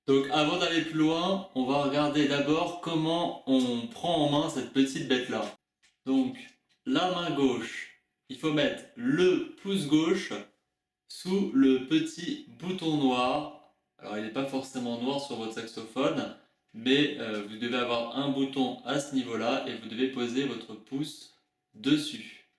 Donc avant d'aller plus loin, on va regarder d'abord comment on prend en main cette petite bête-là. Donc la main gauche, il faut mettre le pouce gauche sous le petit bouton noir. Alors il n'est pas forcément noir sur votre saxophone, mais vous devez avoir un bouton à ce niveau-là et vous devez poser votre pouce dessus.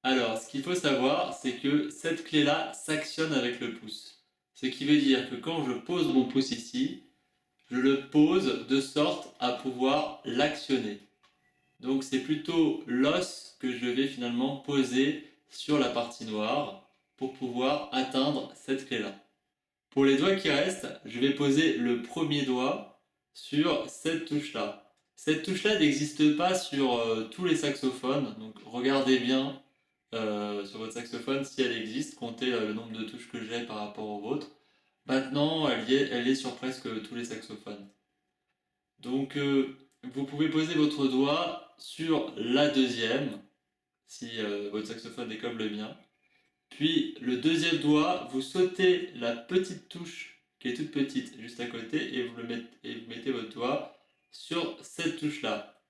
Alors, ce qu'il faut savoir, c'est que cette clé-là s'actionne avec le pouce. Ce qui veut dire que quand je pose mon pouce ici, je le pose de sorte à pouvoir l'actionner. Donc c'est plutôt l'os que je vais finalement poser sur la partie noire pour pouvoir atteindre cette clé-là. Pour les doigts qui restent, je vais poser le premier doigt sur cette touche-là. Cette touche-là n'existe pas sur tous les saxophones, donc regardez bien sur votre saxophone si elle existe, comptez le nombre de touches que j'ai par rapport au vôtre. Maintenant, elle est sur presque tous les saxophones. Donc, vous pouvez poser votre doigt sur la deuxième, si votre saxophone décolle le mien. Puis, le deuxième doigt, vous sautez la petite touche qui est toute petite juste à côté et vous mettez votre doigt sur cette touche-là.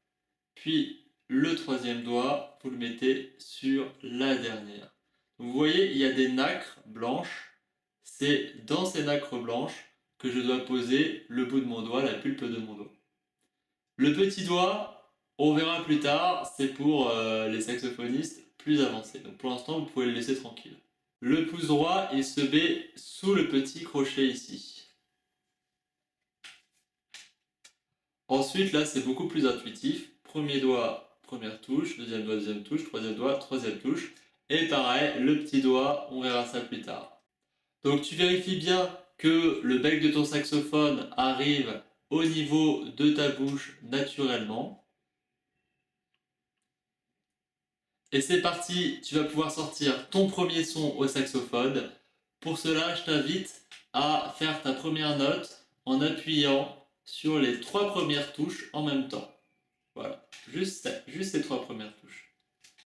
Puis, le troisième doigt, vous le mettez sur la dernière. Vous voyez, il y a des nacres blanches. C'est dans ces nacres blanches que je dois poser le bout de mon doigt, la pulpe de mon doigt. Le petit doigt, on verra plus tard, c'est pour les saxophonistes plus avancés. Donc pour l'instant, vous pouvez le laisser tranquille. Le pouce droit, il se met sous le petit crochet ici. Ensuite, là, c'est beaucoup plus intuitif. Premier doigt, première touche, deuxième doigt, deuxième touche, troisième doigt, troisième touche. Et pareil, le petit doigt, on verra ça plus tard. Donc tu vérifies bien que le bec de ton saxophone arrive au niveau de ta bouche naturellement. Et c'est parti, tu vas pouvoir sortir ton premier son au saxophone. Pour cela, je t'invite à faire ta première note en appuyant sur les trois premières touches en même temps. Voilà, juste ces trois premières touches.